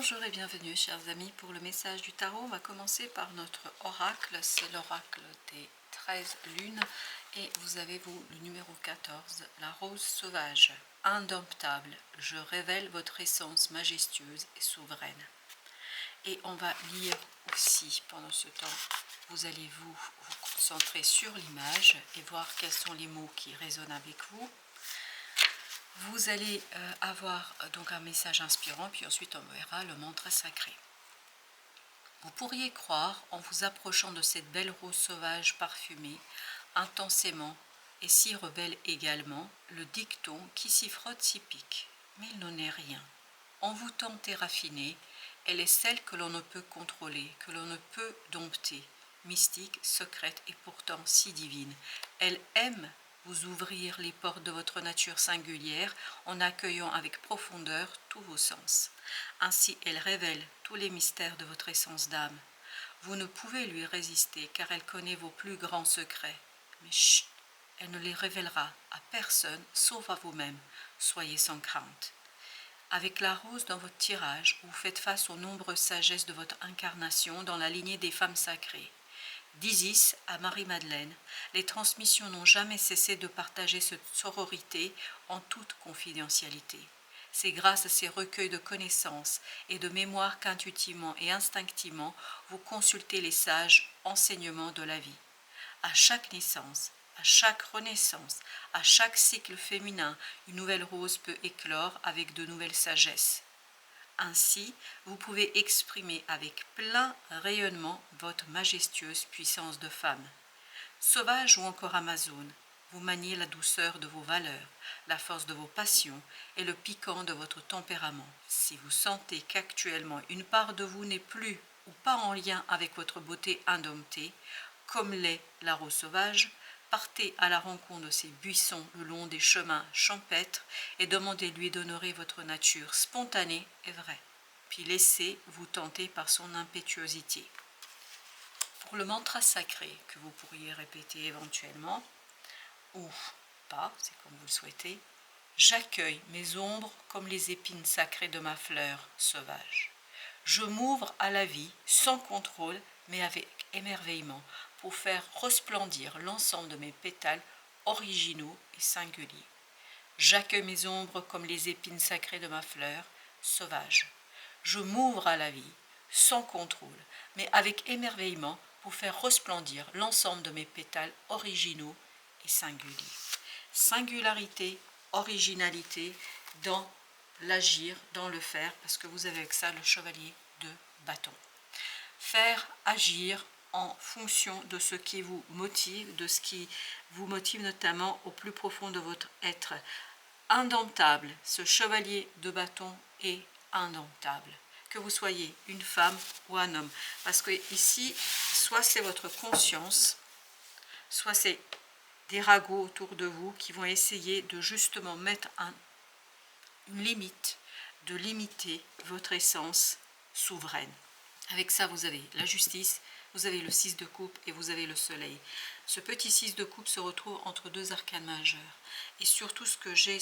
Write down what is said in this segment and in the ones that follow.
Bonjour et bienvenue chers amis pour le message du tarot. On va commencer par notre oracle, c'est l'oracle des 13 lunes et vous avez vous le numéro 14, la rose sauvage. Indomptable, je révèle votre essence majestueuse et souveraine. Et on va lire aussi pendant ce temps, vous allez vous concentrer sur l'image et voir quels sont les mots qui résonnent avec vous. Vous allez avoir donc un message inspirant, puis ensuite on verra le mantra sacré. Vous pourriez croire, en vous approchant de cette belle rose sauvage parfumée, intensément et si rebelle également, le dicton qui s'y frotte s'y pique. Mais il n'en est rien. Envoûtante et raffinée, elle est celle que l'on ne peut contrôler, que l'on ne peut dompter, mystique, secrète et pourtant si divine. Elle aime vous ouvrir les portes de votre nature singulière en accueillant avec profondeur tous vos sens. Ainsi, elle révèle tous les mystères de votre essence d'âme. Vous ne pouvez lui résister car elle connaît vos plus grands secrets. Mais chut, elle ne les révélera à personne sauf à vous-même. Soyez sans crainte. Avec la rose dans votre tirage, vous faites face aux nombreuses sagesses de votre incarnation dans la lignée des femmes sacrées. D'Isis à Marie-Madeleine, les transmissions n'ont jamais cessé de partager cette sororité en toute confidentialité. C'est grâce à ces recueils de connaissances et de mémoires qu'intuitivement et instinctivement vous consultez les sages enseignements de la vie. À chaque naissance, à chaque renaissance, à chaque cycle féminin, une nouvelle rose peut éclore avec de nouvelles sagesses. Ainsi, vous pouvez exprimer avec plein rayonnement votre majestueuse puissance de femme. Sauvage ou encore amazone, vous maniez la douceur de vos valeurs, la force de vos passions et le piquant de votre tempérament. Si vous sentez qu'actuellement une part de vous n'est plus ou pas en lien avec votre beauté indomptée, comme l'est la rose sauvage, partez à la rencontre de ces buissons le long des chemins champêtres et demandez-lui d'honorer votre nature spontanée et vraie. Puis laissez-vous tenter par son impétuosité. Pour le mantra sacré que vous pourriez répéter éventuellement, ou pas, c'est comme vous le souhaitez, j'accueille mes ombres comme les épines sacrées de ma fleur sauvage. Je m'ouvre à la vie sans contrôle mais avec émerveillement pour faire resplendir l'ensemble de mes pétales originaux et singuliers. J'accueille mes ombres comme les épines sacrées de ma fleur sauvage. Je m'ouvre à la vie sans contrôle mais avec émerveillement pour faire resplendir l'ensemble de mes pétales originaux et singuliers. Singularité, originalité dans l'agir, dans le faire, parce que vous avez avec ça le chevalier de bâton. Faire, agir en fonction de ce qui vous motive, de ce qui vous motive notamment au plus profond de votre être. Indomptable, ce chevalier de bâton est indomptable. Que vous soyez une femme ou un homme. Parce que ici, soit c'est votre conscience, soit c'est des ragots autour de vous qui vont essayer de justement mettre une limite, de limiter votre essence souveraine. Avec ça, vous avez la justice, vous avez le 6 de coupe et vous avez le soleil. Ce petit 6 de coupe se retrouve entre deux arcanes majeures. Et surtout, ce que j'ai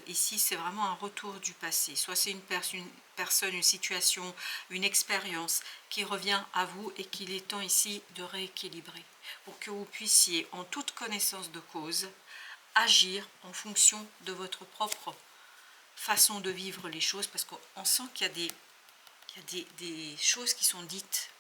ici, c'est vraiment un retour du passé. Soit c'est une personne, une situation, une expérience qui revient à vous et qu'il est temps ici de rééquilibrer pour que vous puissiez, en toute connaissance de cause, agir en fonction de votre propre façon de vivre les choses, parce qu'on sent qu'il y a des choses qui sont dites,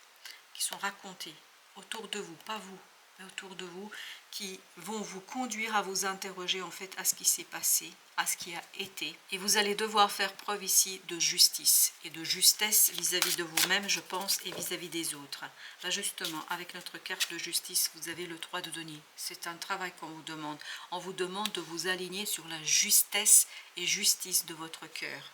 qui sont racontées autour de vous, pas vous, mais autour de vous, qui vont vous conduire à vous interroger en fait à ce qui s'est passé, à ce qui a été. Et vous allez devoir faire preuve ici de justice et de justesse vis-à-vis de vous-même, je pense, et vis-à-vis des autres. Là justement, avec notre carte de justice, vous avez le 3 de denier. C'est un travail qu'on vous demande. On vous demande de vous aligner sur la justesse et justice de votre cœur,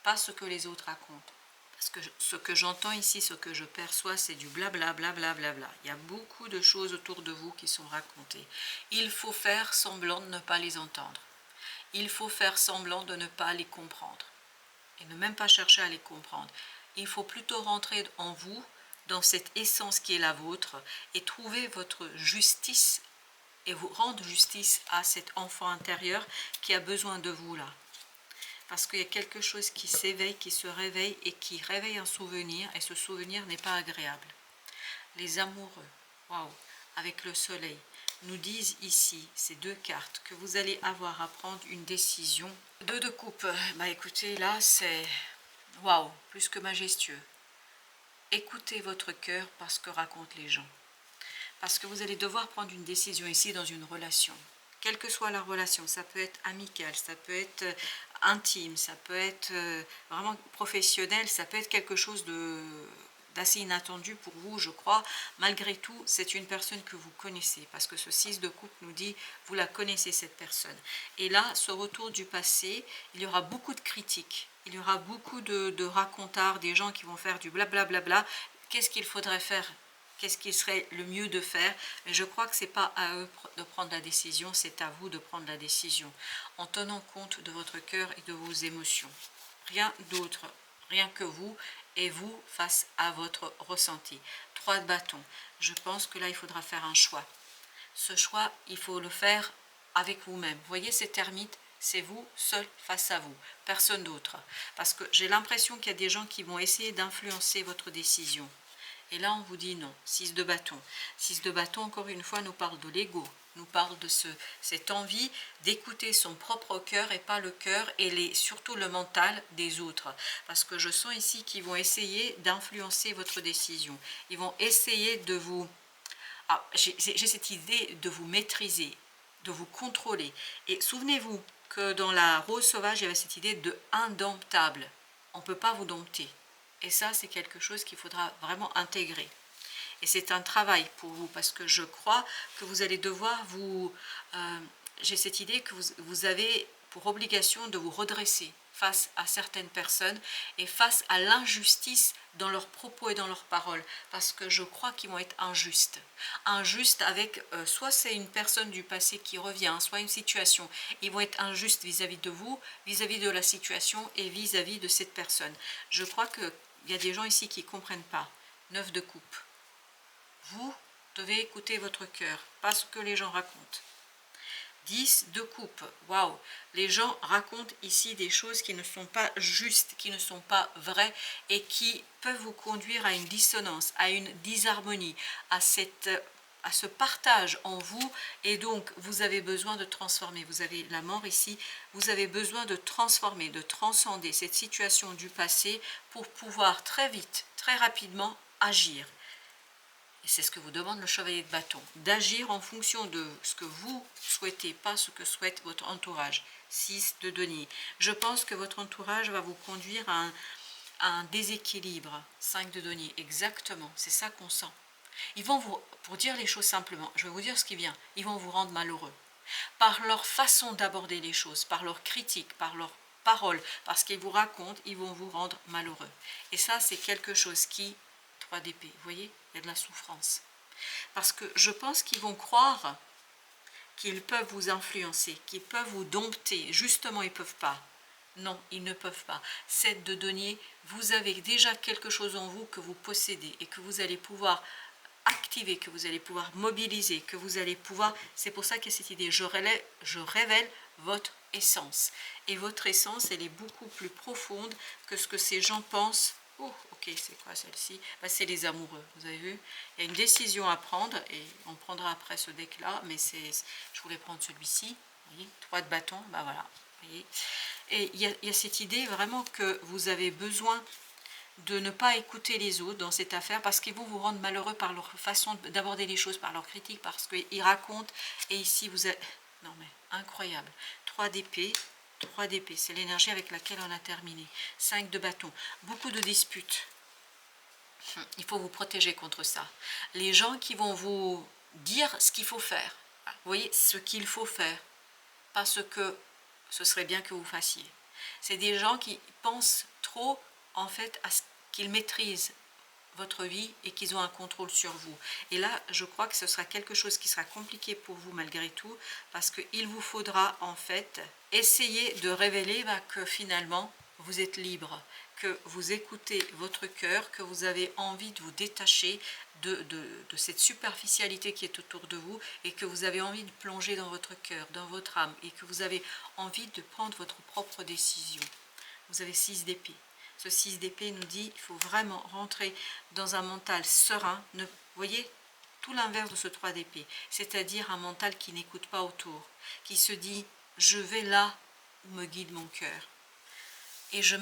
pas ce que les autres racontent. Parce que ce que j'entends ici, ce que je perçois, c'est du blabla, blabla, blabla. Il y a beaucoup de choses autour de vous qui sont racontées. Il faut faire semblant de ne pas les entendre. Il faut faire semblant de ne pas les comprendre. Et ne même pas chercher à les comprendre. Il faut plutôt rentrer en vous, dans cette essence qui est la vôtre, et trouver votre justice, et vous rendre justice à cet enfant intérieur qui a besoin de vous là. parce qu'il y a quelque chose qui s'éveille, qui se réveille et qui réveille un souvenir, et ce souvenir n'est pas agréable. Les amoureux, waouh, avec le soleil, nous disent ici, ces deux cartes, que vous allez avoir à prendre une décision. Deux de coupe, bah écoutez, là c'est, waouh, plus que majestueux. Écoutez votre cœur parce que racontent les gens. Parce que vous allez devoir prendre une décision ici dans une relation. Quelle que soit la relation, ça peut être amical, ça peut être intime, ça peut être vraiment professionnel, ça peut être quelque chose d'assez inattendu pour vous, je crois. Malgré tout, c'est une personne que vous connaissez, parce que ce 6 de coupe nous dit, vous la connaissez cette personne. Et là, ce retour du passé, il y aura beaucoup de critiques, il y aura beaucoup de racontards, des gens qui vont faire du blablabla. Qu'est-ce qu'il faudrait faire? Qu'est-ce qui serait le mieux de faire? Mais je crois que ce n'est pas à eux de prendre la décision, c'est à vous de prendre la décision, en tenant compte de votre cœur et de vos émotions. Rien d'autre, rien que vous, et vous face à votre ressenti. 3 de bâton. Je pense que là, il faudra faire un choix. Ce choix, il faut le faire avec vous-même. Vous voyez cette ermite? C'est vous seul face à vous, personne d'autre. Parce que j'ai l'impression qu'il y a des gens qui vont essayer d'influencer votre décision. Et là, on vous dit non. 6 de bâton. 6 de bâton, encore une fois, nous parle de l'ego. Nous parle de cette envie d'écouter son propre cœur et pas le cœur et surtout le mental des autres. Parce que je sens ici qu'ils vont essayer d'influencer votre décision. Ils vont essayer de vous... Ah, j'ai cette idée de vous maîtriser, de vous contrôler. Et souvenez-vous que dans la rose sauvage, il y avait cette idée de indomptable. On ne peut pas vous dompter. Et ça, c'est quelque chose qu'il faudra vraiment intégrer. Et c'est un travail pour vous, parce que je crois que vous allez devoir vous... j'ai cette idée que vous avez pour obligation de vous redresser face à certaines personnes et face à l'injustice dans leurs propos et dans leurs paroles, parce que je crois qu'ils vont être injustes. Injustes avec, soit c'est une personne du passé qui revient, soit une situation. Ils vont être injustes vis-à-vis de vous, vis-à-vis de la situation et vis-à-vis de cette personne. Je crois qu'il y a des gens ici qui ne comprennent pas. 9 de coupe. Vous devez écouter votre cœur, pas ce que les gens racontent. 10 de coupe, waouh, les gens racontent ici des choses qui ne sont pas justes, qui ne sont pas vraies et qui peuvent vous conduire à une dissonance, à une disharmonie, à ce partage en vous, et donc vous avez besoin de transformer. Vous avez la mort ici, vous avez besoin de transformer, de transcender cette situation du passé pour pouvoir très vite, très rapidement agir. Et c'est ce que vous demande le chevalier de bâton, d'agir en fonction de ce que vous souhaitez, pas ce que souhaite votre entourage. 6 de denier. Je pense que votre entourage va vous conduire à un déséquilibre. 5 de denier, exactement, c'est ça qu'on sent. Ils vont vous, pour dire les choses simplement, je vais vous dire ce qui vient, ils vont vous rendre malheureux. Par leur façon d'aborder les choses, par leur critique, par leurs paroles, parce qu'ils vous racontent, ils vont vous rendre malheureux. Et ça, c'est quelque chose qui... 3 d'épée, vous voyez, il y a de la souffrance. Parce que je pense qu'ils vont croire qu'ils peuvent vous influencer, qu'ils peuvent vous dompter. Justement, ils ne peuvent pas. Non, ils ne peuvent pas. 7 de denier, vous avez déjà quelque chose en vous que vous possédez et que vous allez pouvoir activer, que vous allez pouvoir mobiliser, que vous allez pouvoir... C'est pour ça qu'il y a cette idée, je révèle votre essence. Et votre essence, elle est beaucoup plus profonde que ce que ces gens pensent. Oh, ok, c'est quoi celle-ci? Bah, c'est les amoureux, vous avez vu? Il y a une décision à prendre, et on prendra après ce deck-là, mais je voulais prendre celui-ci, vous voyez, 3 de bâton, bah voilà, vous voyez. Et il y a cette idée vraiment que vous avez besoin de ne pas écouter les autres dans cette affaire, parce qu'ils vont vous rendre malheureux par leur façon d'aborder les choses, par leur critique, parce qu'ils racontent, et ici vous êtes... Non mais, incroyable. 3 d'épée. 3 d'épée, c'est l'énergie avec laquelle on a terminé. 5 de bâton, beaucoup de disputes. Il faut vous protéger contre ça. Les gens qui vont vous dire ce qu'il faut faire. Vous voyez, ce qu'il faut faire, pas ce que ce serait bien que vous fassiez. C'est des gens qui pensent trop, en fait, à ce qu'ils maîtrisent votre vie et qu'ils ont un contrôle sur vous. Et là, je crois que ce sera quelque chose qui sera compliqué pour vous malgré tout, parce qu'il vous faudra en fait essayer de révéler que finalement, vous êtes libre, que vous écoutez votre cœur, que vous avez envie de vous détacher de cette superficialité qui est autour de vous et que vous avez envie de plonger dans votre cœur, dans votre âme et que vous avez envie de prendre votre propre décision. Vous avez 6 d'épée. Ce 6 d'épée nous dit il faut vraiment rentrer dans un mental serein. Vous voyez, tout l'inverse de ce 3 d'épée, c'est-à-dire un mental qui n'écoute pas autour, qui se dit je vais là où me guide mon cœur. Et je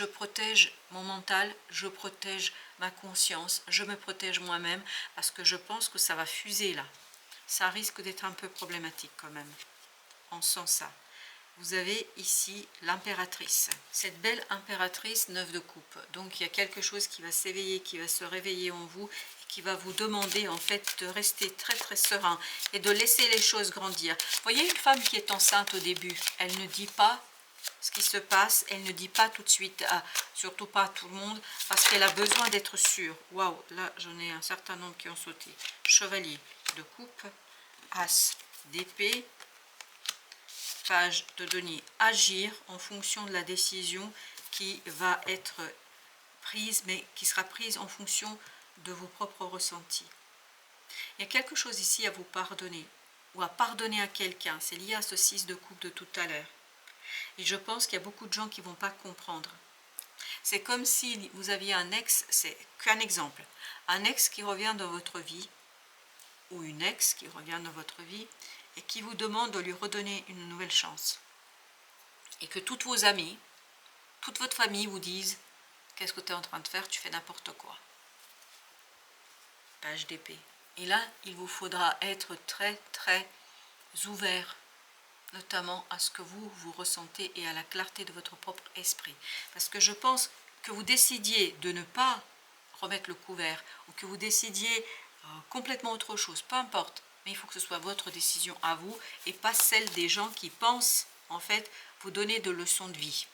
protège mon mental, je protège ma conscience, je me protège moi-même parce que je pense que ça va fuser là. Ça risque d'être un peu problématique quand même. On sent ça. Vous avez ici l'impératrice, cette belle impératrice 9 de coupe. Donc il y a quelque chose qui va s'éveiller, qui va se réveiller en vous et qui va vous demander en fait de rester très très serein et de laisser les choses grandir. Vous voyez une femme qui est enceinte au début, elle ne dit pas ce qui se passe, elle ne dit pas tout de suite, surtout pas à tout le monde, parce qu'elle a besoin d'être sûre. Waouh, là j'en ai un certain nombre qui ont sauté. Chevalier de coupe, as d'épée, page de denier, agir en fonction de la décision qui va être prise, mais qui sera prise en fonction de vos propres ressentis. Il y a quelque chose ici à vous pardonner, ou à pardonner à quelqu'un, c'est lié à ce 6 de coupe de tout à l'heure. Et je pense qu'il y a beaucoup de gens qui ne vont pas comprendre. C'est comme si vous aviez un ex, c'est qu'un exemple, un ex qui revient dans votre vie, ou une ex qui revient dans votre vie, et qui vous demande de lui redonner une nouvelle chance. Et que toutes vos amies, toute votre famille vous disent « Qu'est-ce que tu es en train de faire? Tu fais n'importe quoi. » Page d'épée. Et là, il vous faudra être très très ouvert, notamment à ce que vous ressentez et à la clarté de votre propre esprit. Parce que je pense que vous décidiez de ne pas remettre le couvert ou que vous décidiez complètement autre chose, peu importe, mais il faut que ce soit votre décision à vous et pas celle des gens qui pensent en fait vous donner de leçons de vie.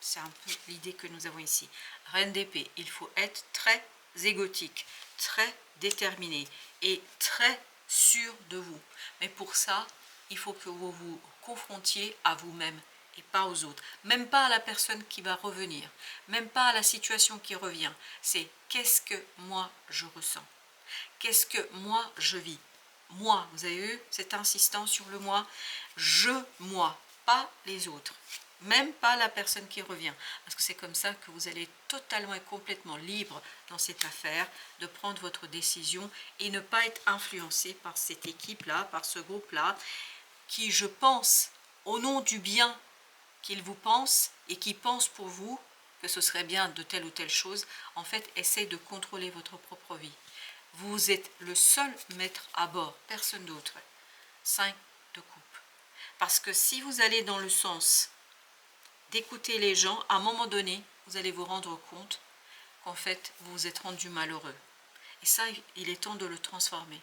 C'est un peu l'idée que nous avons ici. Reine d'épée, il faut être très égotique, très déterminé et très sûr de vous. Mais pour ça, il faut que vous vous confrontiez à vous-même et pas aux autres. Même pas à la personne qui va revenir, même pas à la situation qui revient. C'est qu'est-ce que moi je ressens? Qu'est-ce que moi je vis? Moi, vous avez eu cette insistance sur le moi? Moi, pas les autres. Même pas la personne qui revient. Parce que c'est comme ça que vous allez totalement et complètement libre dans cette affaire de prendre votre décision et ne pas être influencé par cette équipe-là, par ce groupe-là, qui, je pense, au nom du bien qu'ils vous pensent et qui pensent pour vous que ce serait bien de telle ou telle chose, en fait, essaye de contrôler votre propre vie. Vous êtes le seul maître à bord, personne d'autre. 5 de coupe. Parce que si vous allez dans le sens d'écouter les gens, à un moment donné, vous allez vous rendre compte qu'en fait, vous vous êtes rendu malheureux. Et ça, il est temps de le transformer.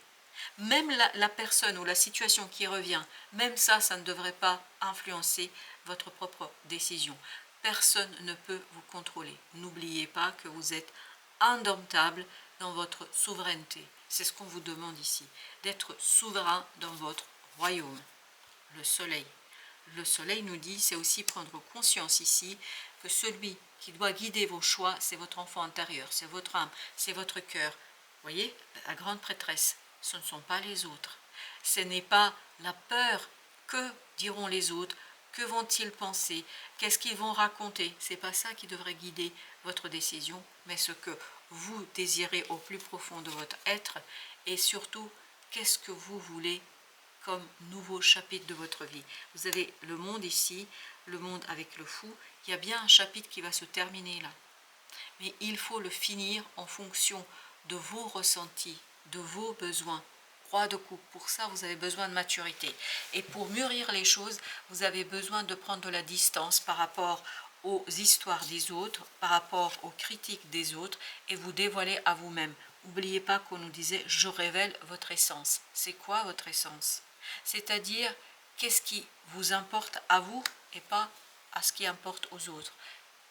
Même la personne ou la situation qui revient, même ça, ça ne devrait pas influencer votre propre décision. Personne ne peut vous contrôler. N'oubliez pas que vous êtes indomptable dans votre souveraineté. C'est ce qu'on vous demande ici, d'être souverain dans votre royaume. Le soleil. Le soleil nous dit, c'est aussi prendre conscience ici que celui qui doit guider vos choix, c'est votre enfant intérieur, c'est votre âme, c'est votre cœur. Vous voyez, la grande prêtresse, ce ne sont pas les autres. Ce n'est pas la peur. Que diront les autres? Que vont-ils penser? Qu'est-ce qu'ils vont raconter? Ce n'est pas ça qui devrait guider votre décision, mais ce que vous désirez au plus profond de votre être et surtout, qu'est-ce que vous voulez comme nouveau chapitre de votre vie. Vous avez le monde ici, le monde avec le fou. Il y a bien un chapitre qui va se terminer là. Mais il faut le finir en fonction de vos ressentis, de vos besoins. Roi de coupe, pour ça vous avez besoin de maturité. Et pour mûrir les choses, vous avez besoin de prendre de la distance par rapport aux histoires des autres, par rapport aux critiques des autres et vous dévoiler à vous-même. N'oubliez pas qu'on nous disait « je révèle votre essence ». C'est quoi votre essence? C'est-à-dire, qu'est-ce qui vous importe à vous et pas à ce qui importe aux autres.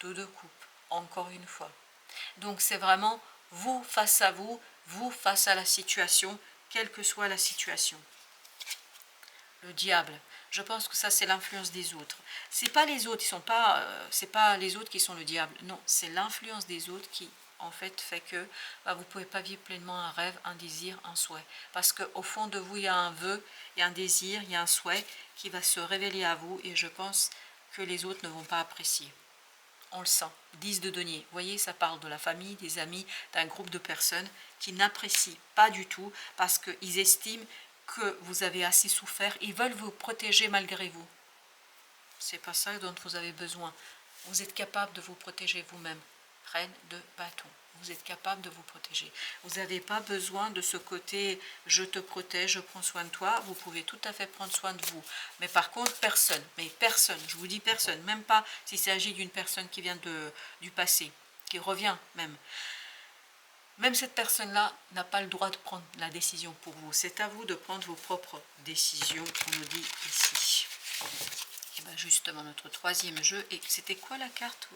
Deux coupes, encore une fois. Donc c'est vraiment vous face à vous face à la situation, quelle que soit la situation. Le diable. Je pense que ça, c'est l'influence des autres. C'est pas les autres, ils sont pas, c'est pas les autres qui sont le diable. Non, c'est l'influence des autres qui, en fait que bah, vous ne pouvez pas vivre pleinement un rêve, un désir, un souhait. Parce qu'au fond de vous, il y a un vœu, il y a un désir, il y a un souhait qui va se révéler à vous. Et je pense que les autres ne vont pas apprécier. On le sent. 10 de denier. Vous voyez, ça parle de la famille, des amis, d'un groupe de personnes qui n'apprécient pas du tout parce qu'ils estiment que vous avez assez souffert. Ils veulent vous protéger malgré vous. C'est pas ça dont vous avez besoin. Vous êtes capable de vous protéger vous-même. Reine de bâton. Vous êtes capable de vous protéger. Vous n'avez pas besoin de ce côté « je te protège, je prends soin de toi ». Vous pouvez tout à fait prendre soin de vous. Mais par contre, personne, je vous dis personne, même pas s'il s'agit d'une personne qui vient du passé, qui revient même. Même cette personne-là n'a pas le droit de prendre la décision pour vous. C'est à vous de prendre vos propres décisions, on nous dit ici. Et bien justement, notre troisième jeu, et c'était quoi la carte?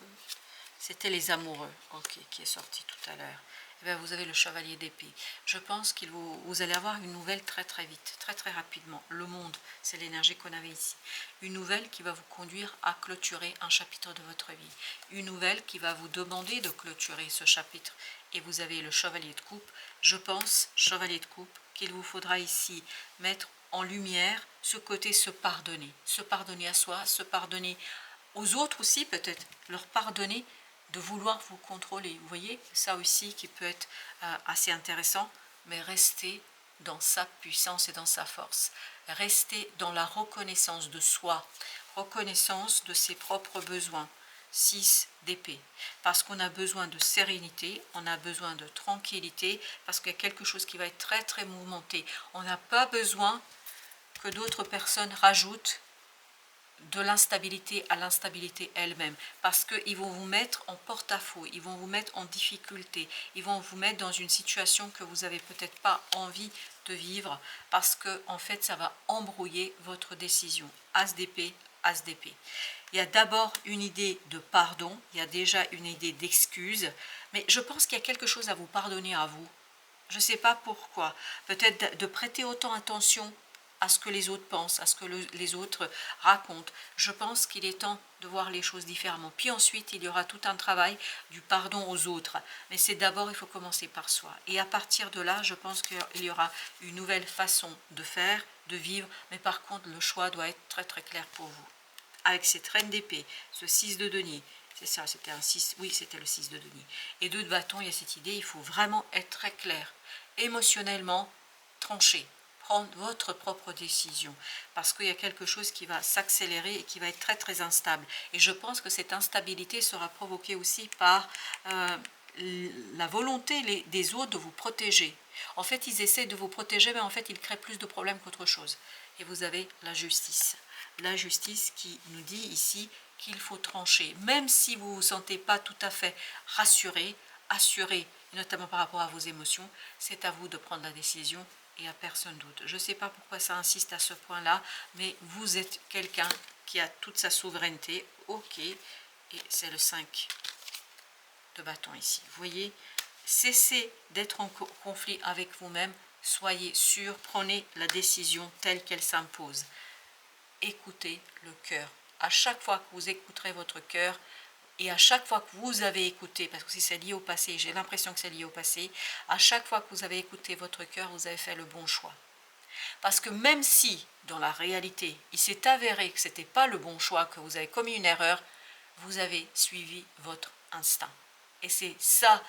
C'était les amoureux, ok, qui est sorti tout à l'heure. Et bien vous avez le chevalier d'épée. Je pense que vous allez avoir une nouvelle très très vite, très très rapidement. Le monde, c'est l'énergie qu'on avait ici. Une nouvelle qui va vous conduire à clôturer un chapitre de votre vie. Une nouvelle qui va vous demander de clôturer ce chapitre. Et vous avez le chevalier de coupe. Je pense, chevalier de coupe, qu'il vous faudra ici mettre en lumière ce côté se pardonner à soi, se pardonner aux autres aussi peut-être, leur pardonner de vouloir vous contrôler. Vous voyez, ça aussi qui peut être assez intéressant, mais rester dans sa puissance et dans sa force. Rester dans la reconnaissance de soi, reconnaissance de ses propres besoins. 6 d'épée, parce qu'on a besoin de sérénité, on a besoin de tranquillité, parce qu'il y a quelque chose qui va être très très mouvementé. On n'a pas besoin que d'autres personnes rajoutent de l'instabilité à l'instabilité elle-même, parce qu'ils vont vous mettre en porte-à-faux, ils vont vous mettre en difficulté, ils vont vous mettre dans une situation que vous n'avez peut-être pas envie de vivre, parce que en fait ça va embrouiller votre décision. As d'épée, as d'épée. Il y a d'abord une idée de pardon, il y a déjà une idée d'excuse, mais je pense qu'il y a quelque chose à vous pardonner à vous. Je ne sais pas pourquoi. Peut-être de prêter autant attention à ce que les autres pensent, à ce que les autres racontent. Je pense qu'il est temps de voir les choses différemment. Puis ensuite, il y aura tout un travail du pardon aux autres. Mais c'est d'abord, il faut commencer par soi. Et à partir de là, je pense qu'il y aura une nouvelle façon de faire, de vivre. Mais par contre, le choix doit être très très clair pour vous. Avec cette reine d'épée, ce 6 de denier, c'est ça, c'était un 6, oui, c'était le 6 de denier. Et 2 de bâton, il y a cette idée, il faut vraiment être très clair, émotionnellement tranché, prendre votre propre décision, parce qu'il y a quelque chose qui va s'accélérer et qui va être très très instable. Et je pense que cette instabilité sera provoquée aussi par la volonté des autres de vous protéger. En fait, ils essaient de vous protéger, mais en fait, ils créent plus de problèmes qu'autre chose. Et vous avez la justice. La justice qui nous dit ici qu'il faut trancher. Même si vous ne vous sentez pas tout à fait rassuré, assuré, notamment par rapport à vos émotions, c'est à vous de prendre la décision et à personne d'autre. Je ne sais pas pourquoi ça insiste à ce point-là, mais vous êtes quelqu'un qui a toute sa souveraineté. Ok, et c'est le 5 de bâton ici. Vous voyez, cessez d'être en conflit avec vous-même, soyez sûr, prenez la décision telle qu'elle s'impose. Écoutez le cœur. À chaque fois que vous écouterez votre cœur, et à chaque fois que vous avez écouté, parce que si c'est lié au passé, j'ai l'impression que c'est lié au passé, à chaque fois que vous avez écouté votre cœur, vous avez fait le bon choix. Parce que même si, dans la réalité, il s'est avéré que ce n'était pas le bon choix, que vous avez commis une erreur, vous avez suivi votre instinct. Et c'est ça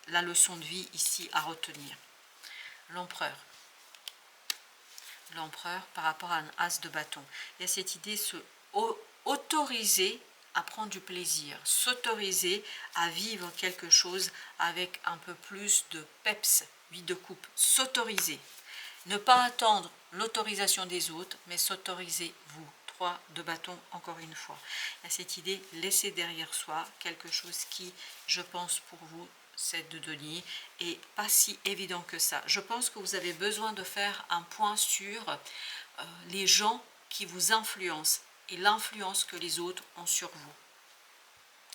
la leçon de vie ici à retenir. L'empereur. L'empereur par rapport à un as de bâton. Il y a cette idée de se autoriser à prendre du plaisir, s'autoriser à vivre quelque chose avec un peu plus de peps, 8 de coupe, s'autoriser. Ne pas attendre l'autorisation des autres, mais s'autoriser vous. 3 de bâton, encore une fois. Il y a cette idée, laisser derrière soi quelque chose qui, je pense pour vous, 7 de denier, et pas si évident que ça. Je pense que vous avez besoin de faire un point sur les gens qui vous influencent et l'influence que les autres ont sur vous.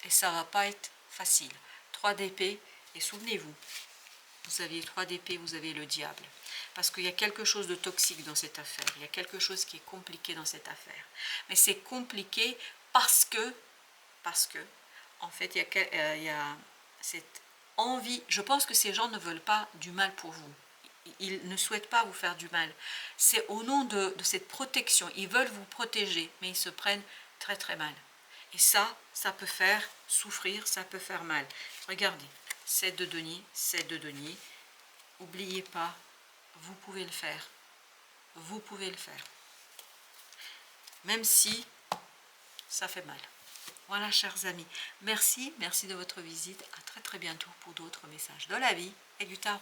Et ça ne va pas être facile. 3 d'épée, et souvenez-vous, vous aviez 3 d'épée, vous avez le diable. Parce qu'il y a quelque chose de toxique dans cette affaire. Il y a quelque chose qui est compliqué dans cette affaire. Mais c'est compliqué parce que, en fait, il y a cette envie. Je pense que ces gens ne veulent pas du mal pour vous. Ils ne souhaitent pas vous faire du mal. C'est au nom de cette protection. Ils veulent vous protéger, mais ils se prennent très très mal. Et ça peut faire souffrir, ça peut faire mal. Regardez, 7 de denier, 7 de denier. N'oubliez pas, vous pouvez le faire. Vous pouvez le faire. Même si ça fait mal. Voilà, chers amis. Merci de votre visite. À très très bientôt pour d'autres messages de la vie et du tarot.